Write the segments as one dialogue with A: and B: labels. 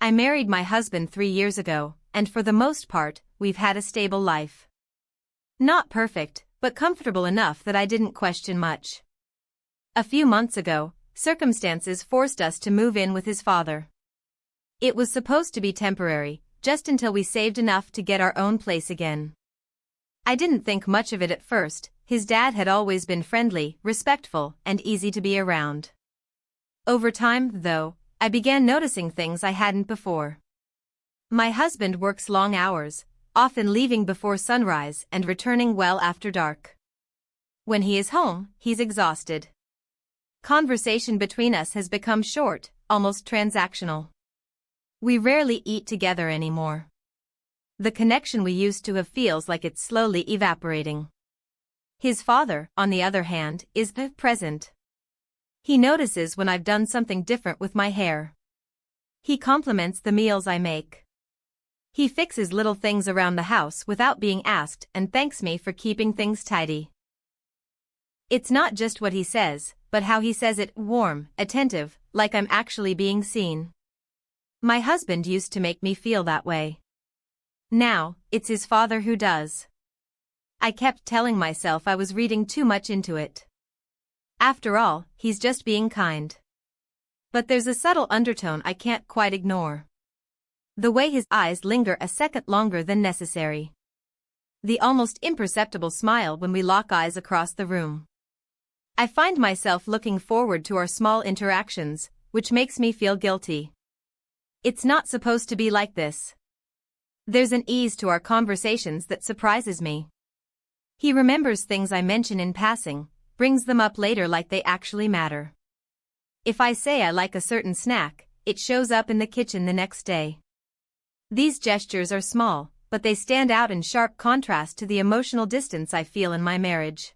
A: I married my husband 3 years ago, and for the most part, we've had a stable life. Not perfect, but comfortable enough that I didn't question much. A few months ago, circumstances forced us to move in with his father. It was supposed to be temporary, just until we saved enough to get our own place again. I didn't think much of it at first. His dad had always been friendly, respectful, and easy to be around. Over time, though, I began noticing things I hadn't before. My husband works long hours, often leaving before sunrise and returning well after dark. When he is home, he's exhausted. Conversation between us has become short, almost transactional. We rarely eat together anymore. The connection we used to have feels like it's slowly evaporating. His father, on the other hand, is present. He notices when I've done something different with my hair. He compliments the meals I make. He fixes little things around the house without being asked and thanks me for keeping things tidy. It's not just what he says, but how he says it, warm, attentive, like I'm actually being seen. My husband used to make me feel that way. Now, it's his father who does. I kept telling myself I was reading too much into it. After all, he's just being kind. But there's a subtle undertone I can't quite ignore. The way his eyes linger a second longer than necessary. The almost imperceptible smile when we lock eyes across the room. I find myself looking forward to our small interactions, which makes me feel guilty. It's not supposed to be like this. There's an ease to our conversations that surprises me. He remembers things I mention in passing, brings them up later like they actually matter. If I say I like a certain snack, it shows up in the kitchen the next day. These gestures are small, but they stand out in sharp contrast to the emotional distance I feel in my marriage.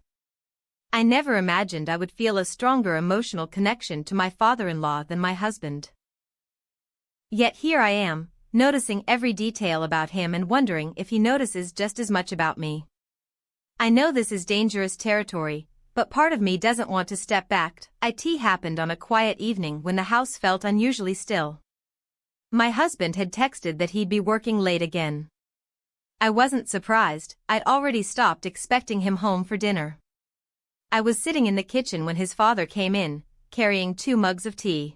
A: I never imagined I would feel a stronger emotional connection to my father-in-law than my husband. Yet here I am, noticing every detail about him and wondering if he notices just as much about me. I know this is dangerous territory, but part of me doesn't want to step back. It happened on a quiet evening when the house felt unusually still. My husband had texted that he'd be working late again. I wasn't surprised, I'd already stopped expecting him home for dinner. I was sitting in the kitchen when his father came in, carrying 2 mugs of tea.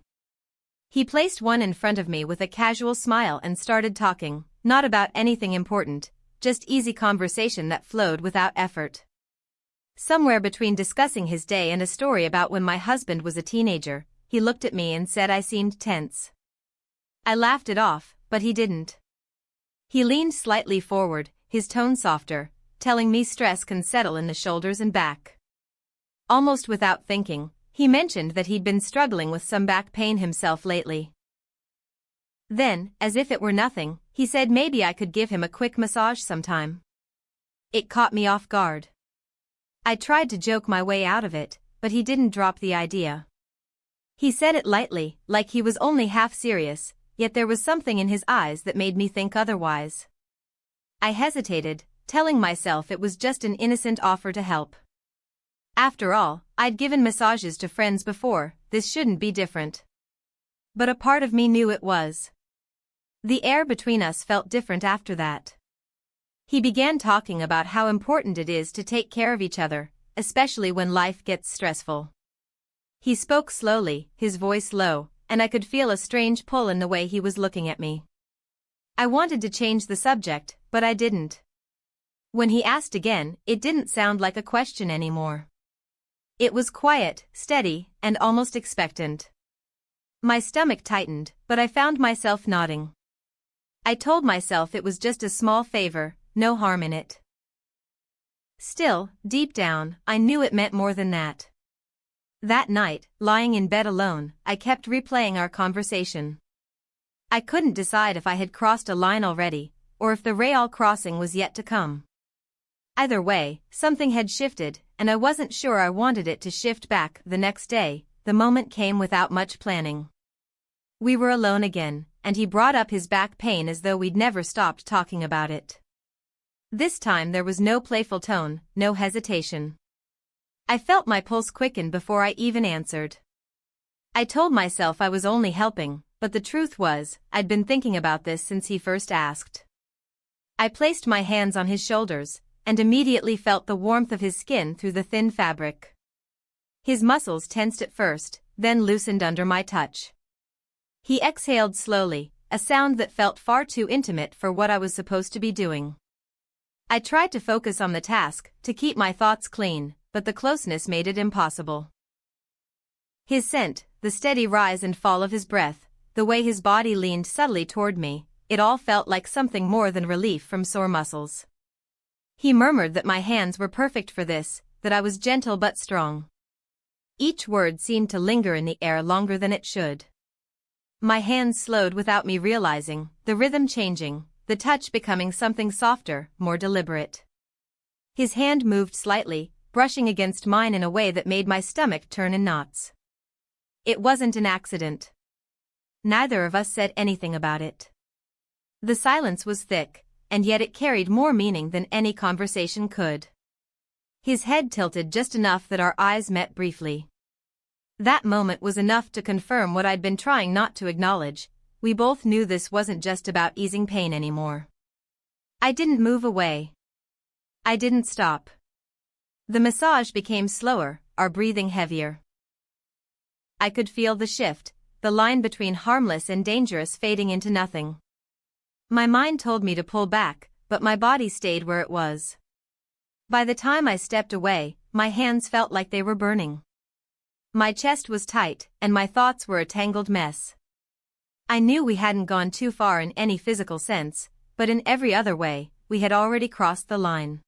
A: He placed one in front of me with a casual smile and started talking, not about anything important, just easy conversation that flowed without effort. Somewhere between discussing his day and a story about when my husband was a teenager, he looked at me and said I seemed tense. I laughed it off, but he didn't. He leaned slightly forward, his tone softer, telling me stress can settle in the shoulders and back. Almost without thinking, he mentioned that he'd been struggling with some back pain himself lately. Then, as if it were nothing, he said maybe I could give him a quick massage sometime. It caught me off guard. I tried to joke my way out of it, but he didn't drop the idea. He said it lightly, like he was only half serious, yet there was something in his eyes that made me think otherwise. I hesitated, telling myself it was just an innocent offer to help. After all, I'd given massages to friends before, this shouldn't be different. But a part of me knew it was. The air between us felt different after that. He began talking about how important it is to take care of each other, especially when life gets stressful. He spoke slowly, his voice low, and I could feel a strange pull in the way he was looking at me. I wanted to change the subject, but I didn't. When he asked again, it didn't sound like a question anymore. It was quiet, steady, and almost expectant. My stomach tightened, but I found myself nodding. I told myself it was just a small favor, no harm in it. Still, deep down, I knew it meant more than that. That night, lying in bed alone, I kept replaying our conversation. I couldn't decide if I had crossed a line already, or if the real crossing was yet to come. Either way, something had shifted, and I wasn't sure I wanted it to shift back. The next day, the moment came without much planning. We were alone again, and he brought up his back pain as though we'd never stopped talking about it. This time there was no playful tone, no hesitation. I felt my pulse quicken before I even answered. I told myself I was only helping, but the truth was, I'd been thinking about this since he first asked. I placed my hands on his shoulders, and immediately felt the warmth of his skin through the thin fabric. His muscles tensed at first, then loosened under my touch. He exhaled slowly, a sound that felt far too intimate for what I was supposed to be doing. I tried to focus on the task, to keep my thoughts clean, but the closeness made it impossible. His scent, the steady rise and fall of his breath, the way his body leaned subtly toward me, it all felt like something more than relief from sore muscles. He murmured that my hands were perfect for this, that I was gentle but strong. Each word seemed to linger in the air longer than it should. My hands slowed without me realizing, the rhythm changing, the touch becoming something softer, more deliberate. His hand moved slightly, brushing against mine in a way that made my stomach turn in knots. It wasn't an accident. Neither of us said anything about it. The silence was thick, and yet it carried more meaning than any conversation could. His head tilted just enough that our eyes met briefly. That moment was enough to confirm what I'd been trying not to acknowledge. We both knew this wasn't just about easing pain anymore. I didn't move away. I didn't stop. The massage became slower, our breathing heavier. I could feel the shift, the line between harmless and dangerous fading into nothing. My mind told me to pull back, but my body stayed where it was. By the time I stepped away, my hands felt like they were burning. My chest was tight, and my thoughts were a tangled mess. I knew we hadn't gone too far in any physical sense, but in every other way, we had already crossed the line.